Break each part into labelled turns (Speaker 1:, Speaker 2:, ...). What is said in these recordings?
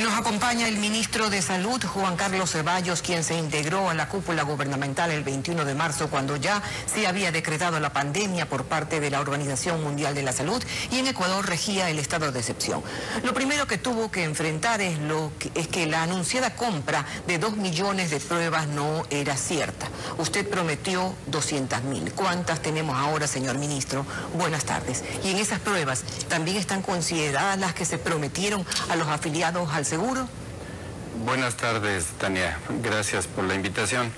Speaker 1: Nos acompaña el ministro de Salud, Juan Carlos Ceballos, quien se integró a la cúpula gubernamental el 21 de marzo, cuando ya se había decretado la pandemia por parte de la Organización Mundial de la Salud y en Ecuador regía el estado de excepción. Lo primero que tuvo que enfrentar es que la anunciada compra de 2 millones de pruebas no era cierta. Usted prometió 200.000. ¿Cuántas tenemos ahora, señor ministro? Buenas tardes. Y en esas pruebas, ¿también están consideradas las que se prometieron a los afiliados al seguro?
Speaker 2: Buenas tardes, Tania. Gracias por la invitación.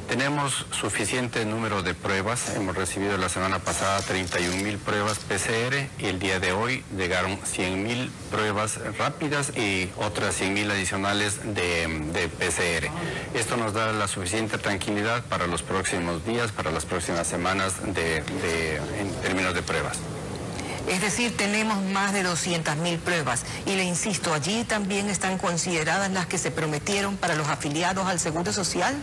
Speaker 2: Tenemos suficiente número de pruebas. Hemos recibido la semana pasada 31.000 pruebas PCR y el día de hoy llegaron 100.000 pruebas rápidas y otras 100.000 adicionales de PCR. Esto nos da la suficiente tranquilidad para los próximos días, para las próximas semanas en términos de pruebas.
Speaker 1: Es decir, tenemos más de 200.000 pruebas. Y le insisto, ¿allí también están consideradas las que se prometieron para los afiliados al Seguro Social?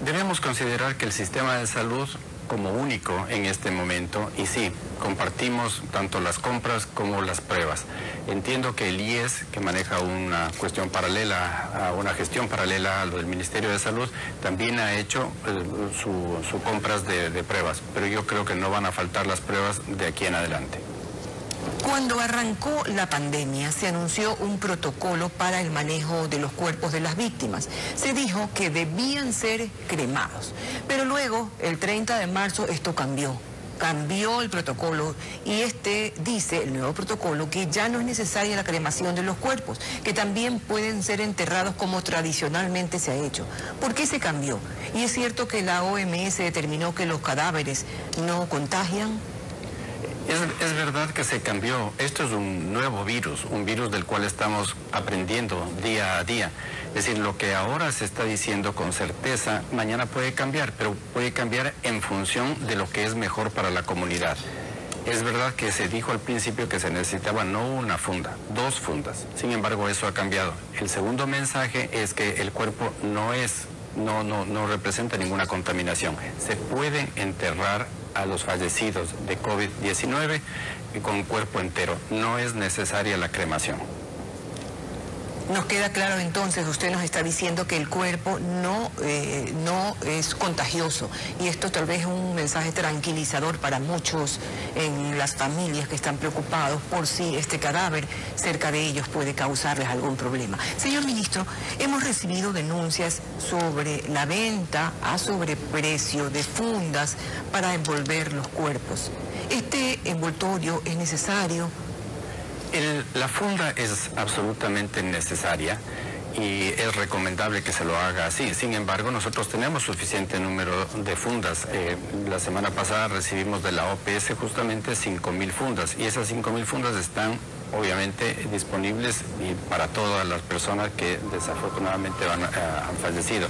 Speaker 2: Debemos considerar que el sistema de salud como único en este momento, y sí, compartimos tanto las compras como las pruebas. Entiendo que el IES, que maneja una cuestión paralela, una gestión paralela a lo del Ministerio de Salud, también ha hecho sus compras de pruebas, pero yo creo que no van a faltar las pruebas de aquí en adelante.
Speaker 1: Cuando arrancó la pandemia, se anunció un protocolo para el manejo de los cuerpos de las víctimas. Se dijo que debían ser cremados. Pero luego, el 30 de marzo, esto cambió. Cambió el protocolo y dice, el nuevo protocolo, que ya no es necesaria la cremación de los cuerpos, que también pueden ser enterrados como tradicionalmente se ha hecho. ¿Por qué se cambió? Y es cierto que la OMS determinó que los cadáveres no contagian.
Speaker 2: Es verdad que se cambió. Esto es un nuevo virus, un virus del cual estamos aprendiendo día a día. Es decir, lo que ahora se está diciendo con certeza, mañana puede cambiar, pero puede cambiar en función de lo que es mejor para la comunidad. Es verdad que se dijo al principio que se necesitaba no una funda, 2 fundas. Sin embargo, eso ha cambiado. El segundo mensaje es que el cuerpo no representa ninguna contaminación. Se pueden enterrar a los fallecidos de COVID-19 con cuerpo entero. No es necesaria la cremación.
Speaker 1: Nos queda claro entonces, usted nos está diciendo que el cuerpo no es contagioso, y esto tal vez es un mensaje tranquilizador para muchos en las familias que están preocupados por si este cadáver cerca de ellos puede causarles algún problema. Señor ministro, hemos recibido denuncias sobre la venta a sobreprecio de fundas para envolver los cuerpos. ¿Este envoltorio es necesario?
Speaker 2: La funda es absolutamente necesaria y es recomendable que se lo haga así. Sin embargo, nosotros tenemos suficiente número de fundas. La semana pasada recibimos de la OPS justamente 5.000 fundas y esas 5.000 fundas están obviamente disponibles para todas las personas que desafortunadamente han fallecido.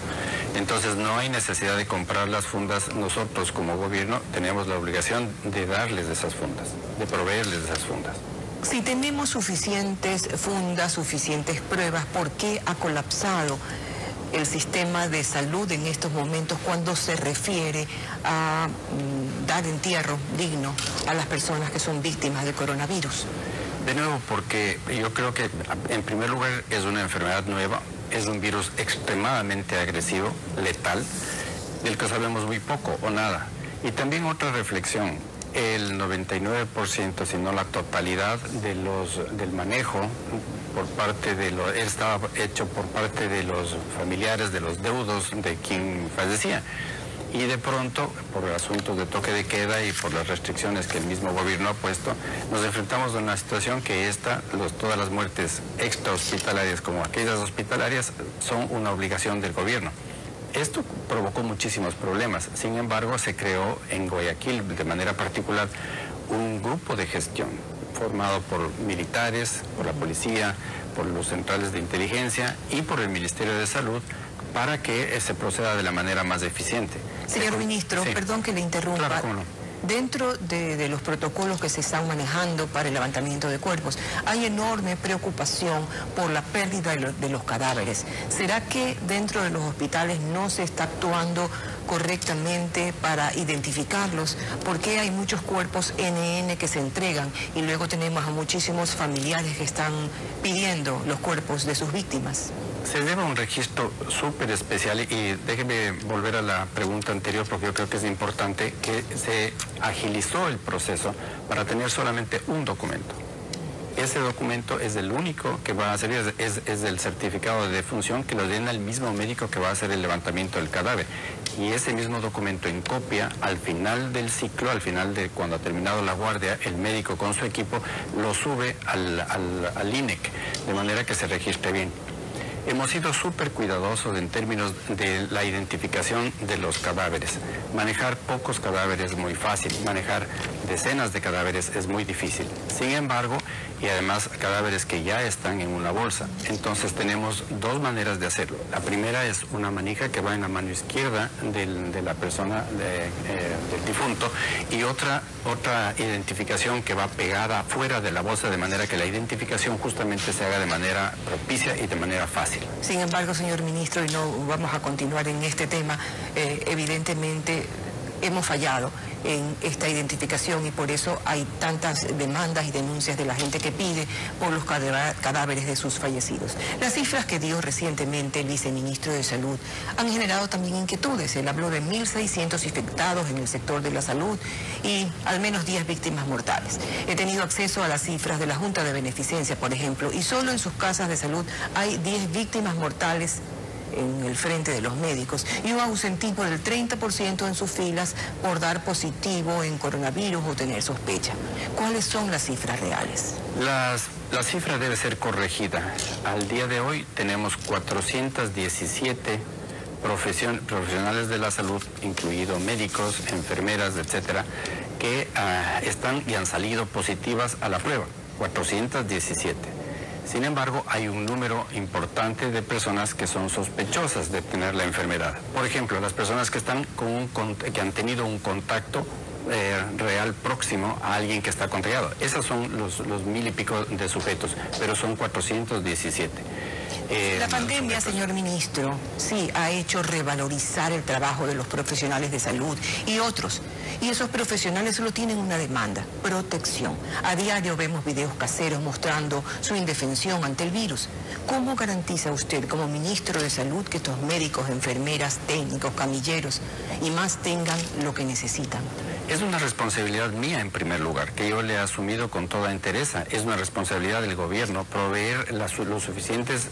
Speaker 2: Entonces no hay necesidad de comprar las fundas. Nosotros como gobierno tenemos la obligación de darles esas fundas, de proveerles esas fundas.
Speaker 1: Si tenemos suficientes fundas, suficientes pruebas, ¿por qué ha colapsado el sistema de salud en estos momentos cuando se refiere a dar entierro digno a las personas que son víctimas del coronavirus?
Speaker 2: De nuevo, porque yo creo que en primer lugar es una enfermedad nueva, es un virus extremadamente agresivo, letal, del que sabemos muy poco o nada. Y también otra reflexión. El 99%, si no la totalidad del manejo por parte estaba hecho por parte de los familiares, de los deudos de quien fallecía. Y de pronto, por asuntos de toque de queda y por las restricciones que el mismo gobierno ha puesto, nos enfrentamos a una situación que todas las muertes extrahospitalarias como aquellas hospitalarias son una obligación del gobierno. Esto provocó muchísimos problemas. Sin embargo, se creó en Guayaquil, de manera particular, un grupo de gestión formado por militares, por la policía, por los centrales de inteligencia y por el Ministerio de Salud para que se proceda de la manera más eficiente.
Speaker 1: Señor ministro, sí. Perdón que le interrumpa.
Speaker 2: Claro, cómo no.
Speaker 1: Dentro de los protocolos que se están manejando para el levantamiento de cuerpos, hay enorme preocupación por la pérdida de los cadáveres. ¿Será que dentro de los hospitales no se está actuando correctamente para identificarlos? ¿Por qué hay muchos cuerpos NN que se entregan y luego tenemos a muchísimos familiares que están pidiendo los cuerpos de sus víctimas?
Speaker 2: Se lleva un registro súper especial y déjeme volver a la pregunta anterior porque yo creo que es importante que se agilizó el proceso para tener solamente un documento. Ese documento es el único que va a servir, es el certificado de defunción que lo llena el mismo médico que va a hacer el levantamiento del cadáver. Y ese mismo documento en copia, al final del ciclo, al final de cuando ha terminado la guardia, el médico con su equipo lo sube al INEC, de manera que se registre bien. Hemos sido súper cuidadosos en términos de la identificación de los cadáveres. Manejar pocos cadáveres es muy fácil, manejar decenas de cadáveres es muy difícil. Sin embargo, y además cadáveres que ya están en una bolsa. Entonces tenemos dos maneras de hacerlo. La primera es una manija que va en la mano izquierda de la persona, del difunto, y otra identificación que va pegada fuera de la bolsa, de manera que la identificación justamente se haga de manera propicia y de manera fácil.
Speaker 1: Sin embargo, señor ministro, y no vamos a continuar en este tema, evidentemente hemos fallado en esta identificación y por eso hay tantas demandas y denuncias de la gente que pide por los cadáveres de sus fallecidos. Las cifras que dio recientemente el viceministro de Salud han generado también inquietudes. Él habló de 1.600 infectados en el sector de la salud y al menos 10 víctimas mortales. He tenido acceso a las cifras de la Junta de Beneficencia, por ejemplo, y solo en sus casas de salud hay 10 víctimas mortales en el frente de los médicos y un ausentismo del 30% en sus filas por dar positivo en coronavirus o tener sospecha. ¿Cuáles son las cifras reales?
Speaker 2: La cifra debe ser corregida. Al día de hoy tenemos 417 profesionales de la salud, incluidos médicos, enfermeras, etcétera, que están y han salido positivas a la prueba. 417. Sin embargo, hay un número importante de personas que son sospechosas de tener la enfermedad. Por ejemplo, las personas que han tenido un contacto real próximo a alguien que está contagiado. Esos son los 1.000 y pico de sujetos, pero son 417.
Speaker 1: La pandemia, señor ministro, sí ha hecho revalorizar el trabajo de los profesionales de salud y otros. Y esos profesionales solo tienen una demanda: protección. A diario vemos videos caseros mostrando su indefensión ante el virus. ¿Cómo garantiza usted, como ministro de Salud, que estos médicos, enfermeras, técnicos, camilleros y más tengan lo que necesitan?
Speaker 2: Es una responsabilidad mía en primer lugar, que yo le he asumido con toda entereza. Es una responsabilidad del gobierno proveer los suficientes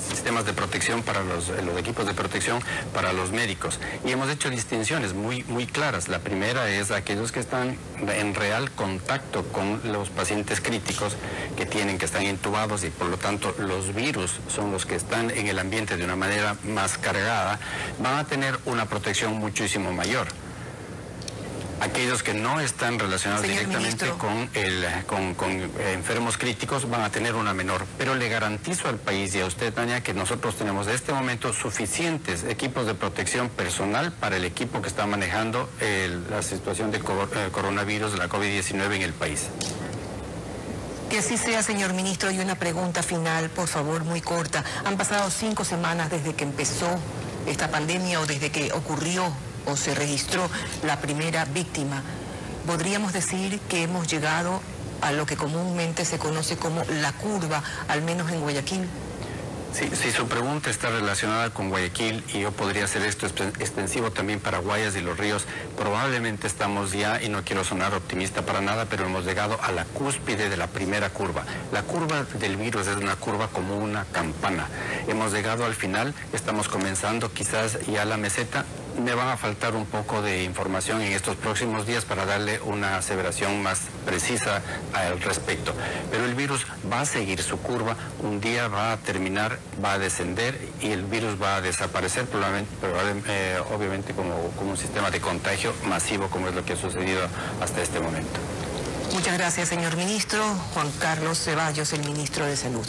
Speaker 2: sistemas de protección para los equipos de protección para los médicos. Y hemos hecho distinciones muy claras. La primera es aquellos que están en real contacto con los pacientes críticos que están intubados y por lo tanto los virus son los que están en el ambiente de una manera más cargada, van a tener una protección muchísimo mayor. Aquellos que no están relacionados directamente con enfermos críticos van a tener una menor. Pero le garantizo al país y a usted, Tania, que nosotros tenemos de este momento suficientes equipos de protección personal para el equipo que está manejando la situación de coronavirus, de la COVID-19 en el país.
Speaker 1: Que así sea, señor ministro. Y una pregunta final, por favor, muy corta. Han pasado 5 semanas desde que empezó esta pandemia o desde que ocurrió o se registró la primera víctima. ¿Podríamos decir que hemos llegado a lo que comúnmente se conoce como la curva, al menos en Guayaquil?
Speaker 2: Sí, si su pregunta está relacionada con Guayaquil y yo podría hacer esto extensivo también para Guayas y Los Ríos, probablemente estamos ya, y no quiero sonar optimista para nada, pero hemos llegado a la cúspide de la primera curva. La curva del virus es una curva como una campana. Hemos llegado al final, estamos comenzando quizás ya la meseta. Me va a faltar un poco de información en estos próximos días para darle una aseveración más precisa al respecto. Pero el virus va a seguir su curva, un día va a terminar, va a descender y el virus va a desaparecer, obviamente como un sistema de contagio masivo, como es lo que ha sucedido hasta este momento.
Speaker 1: Muchas gracias, señor ministro. Juan Carlos Ceballos, el ministro de Salud.